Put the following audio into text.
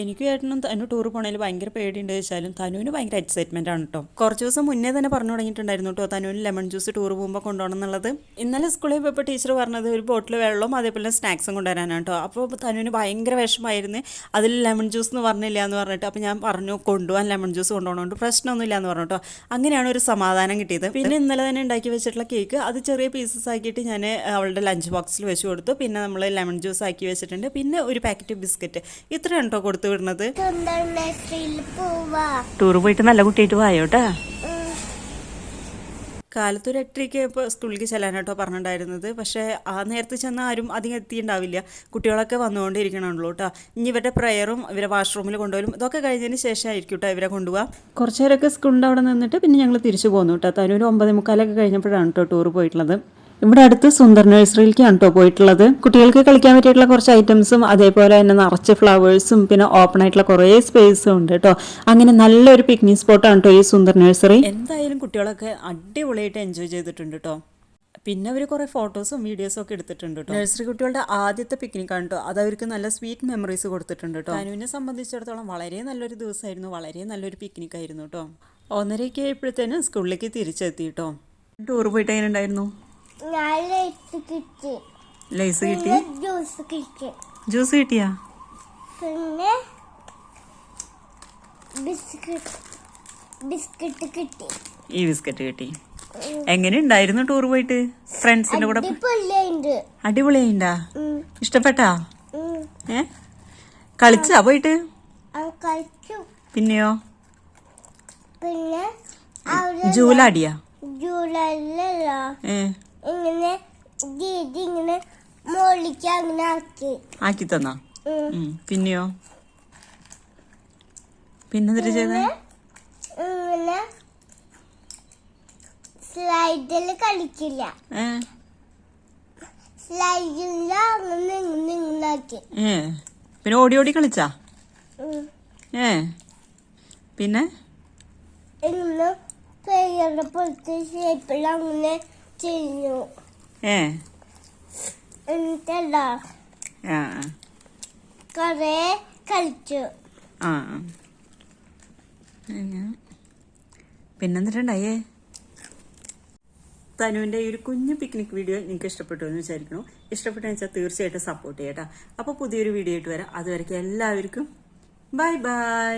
എനിക്ക് ഏട്ടനും തനു ടൂർ പോണതിൽ ഭയങ്കര പേടിയുണ്ട് വെച്ചാലും തനുവിന് ഭയങ്കര എക്സൈറ്റ്മെന്റ് ആണ് കേട്ടോ. കുറച്ച് ദിവസം മുന്നേ തന്നെ പറഞ്ഞു തുടങ്ങിയിട്ടുണ്ടായിരുന്നു കേട്ടോ തനുവിന് ലെമൺ ജ്യൂസ് ടൂർ പോകുമ്പോൾ കൊണ്ടുപോകണം എന്നുള്ളത്. ഇന്നലെ സ്കൂളിൽ പോയപ്പോൾ ടീച്ചർ പറഞ്ഞത് ഒരു ബോട്ടിൽ വെള്ളവും അതേപോലെ സ്നാക്സും കൊണ്ടുവരാനാണ് കേട്ടോ. അപ്പോൾ തനുവിന് ഭയങ്കര വിഷമായിരുന്നു. അതിൽ ലെമൺ ജ്യൂസ് എന്ന് പറഞ്ഞില്ല എന്ന് പറഞ്ഞിട്ട് അപ്പോൾ ഞാൻ പറഞ്ഞു കൊണ്ടുപോകാൻ ലെമൺ ജ്യൂസ് കൊണ്ടുപോകണോണ്ട് പ്രശ്നമൊന്നുമില്ല എന്ന് പറഞ്ഞു കേട്ടോ. അങ്ങനെയാണ് ഒരു സമാധാനം കിട്ടിയത്. പിന്നെ ഇന്നലെ തന്നെ ഉണ്ടാക്കി വെച്ചിട്ടുള്ള കേക്ക് അത് ചെറിയ പീസസ് ആക്കിയിട്ട് ഞാൻ അവളുടെ ലഞ്ച് ബോക്സിൽ വെച്ച് കൊടുത്തു. പിന്നെ നമ്മൾ ലെമൺ ജ്യൂസ് ആക്കി വെച്ചിട്ടുണ്ട്. പിന്നെ ഒരു പാക്കറ്റ് ബിസ്ക്കറ്റ് ഇത്രയാണ് കേട്ടോ കൊടുത്തു വിടുന്നത്. ടൂർ പോയിട്ട് നല്ല കുട്ടിയായിട്ട് വായോട്ടാ. കാലത്ത് ഒരു 8:30 ഇപ്പോൾ സ്കൂളിലേക്ക് ചെല്ലാനായിട്ടോ പറഞ്ഞിട്ടുണ്ടായിരുന്നത്. പക്ഷേ ആ നേരത്ത് ചെന്നാൽ ആരും അധികം എത്തിയിട്ടുണ്ടാവില്ല. കുട്ടികളൊക്കെ വന്നുകൊണ്ടിരിക്കണമല്ലോ കേട്ടോ. ഇനി ഇവരുടെ പ്രയറും ഇവരെ വാഷ്റൂമിൽ കൊണ്ടുപോലും ഇതൊക്കെ കഴിഞ്ഞതിന് ശേഷമായിരിക്കും കേട്ടോ ഇവരെ കൊണ്ടുപോകാം. കുറച്ച് നേരമൊക്കെ സ്കൂളിൻ്റെ അവിടെ നിന്നിട്ട് പിന്നെ ഞങ്ങൾ തിരിച്ചു പോന്നു കേട്ടോ. തനൊരു 9:45 കഴിഞ്ഞപ്പോഴാണ് കേട്ടോ ടൂർ പോയിട്ടുള്ളത്. ഇവിടെ അടുത്ത് സുന്ദർ നഴ്സറിയിലേക്കാണ് കേട്ടോ പോയിട്ടുള്ളത്. കുട്ടികൾക്ക് കളിക്കാൻ പറ്റിയിട്ടുള്ള കുറച്ച് ഐറ്റംസും അതേപോലെ തന്നെ നിറച്ച് ഫ്ലവേഴ്സും പിന്നെ ഓപ്പൺ ആയിട്ടുള്ള കുറേ സ്പേസും ഉണ്ട് കേട്ടോ. അങ്ങനെ നല്ലൊരു പിക്നിക് സ്പോട്ടാണ് കേട്ടോ ഈ സുന്ദർ നഴ്സറി. എന്തായാലും കുട്ടികളൊക്കെ അടിപൊളിയായിട്ട് എൻജോയ് ചെയ്തിട്ടുണ്ട് കേട്ടോ. പിന്നെ അവർ കുറേ ഫോട്ടോസും വീഡിയോസും ഒക്കെ എടുത്തിട്ടുണ്ട് കേട്ടോ. നഴ്സറി കുട്ടികളുടെ ആദ്യത്തെ പിക്നിക്കാണ് കേട്ടോ. അത് അവർക്ക് നല്ല സ്വീറ്റ് മെമ്മറീസ് കൊടുത്തിട്ടുണ്ട് കേട്ടോ. അനുവിനെ സംബന്ധിച്ചിടത്തോളം വളരെ നല്ലൊരു ദിവസമായിരുന്നു, വളരെ നല്ലൊരു പിക്നിക് ആയിരുന്നു കേട്ടോ. 1:30 ആയപ്പോഴത്തേനും സ്കൂളിലേക്ക് തിരിച്ചെത്തി കേട്ടോ. ടൂർ പോയിട്ട് എങ്ങനെ ഉണ്ടായിരുന്നു? ലൈസ് കിട്ടി, ജ്യൂസ് കിട്ടിയാ, പിന്നെ ബിസ്ക്കറ്റ് കിട്ടി. ഈ ബിസ്ക്കറ്റ് കിട്ടി. എങ്ങനെ ഉണ്ടായിരുന്നു ടൂർ പോയിട്ട് ഫ്രണ്ട്സിന്റെ കൂടെ? അടിപൊളിയായിണ്ടാ? ഇഷ്ടപ്പെട്ടാ? കളിച്ചാ പോയിട്ട്? പിന്നെയോ? പിന്നെ ജൂലാടിയാ? ഇങ്ങനെ ഇങ്ങനെ മോളിക്ക് അങ്ങനെ ആക്കി തന്നാ? പിന്നെയോ? പിന്നെന്തിട്ട് ചെയ്തേ? ഇങ്ങനെ സ്ലൈഡിൽ കളിക്കില്ല, സ്ലൈഡിൽ അങ്ങനെ ഇങ്ങനെ ആക്കി. പിന്നെ ഓടി ഓടി കളിച്ചാ? പിന്നെ ഇങ്ങനെ പേരുടെ പോലത്തെ ഷേപ്പിൽ അങ്ങനെ ചെയ്തു. എന്നിട്ടല്ല കൊറേ കളിച്ചു. പിന്നെന്തിട്ടുണ്ടായേ? തനുവിൻ്റെ ഈ ഒരു കുഞ്ഞു പിക്നിക് വീഡിയോ നിങ്ങൾക്ക് ഇഷ്ടപ്പെട്ടു എന്ന് വിചാരിക്കുന്നു. ഇഷ്ടപ്പെട്ടെന്ന് വെച്ചാൽ തീർച്ചയായിട്ടും സപ്പോർട്ട് ചെയ്യട്ടോ. അപ്പോൾ പുതിയൊരു വീഡിയോ ആയിട്ട് വരാം. അതുവരെയ്ക്കും എല്ലാവർക്കും ബൈ ബൈ.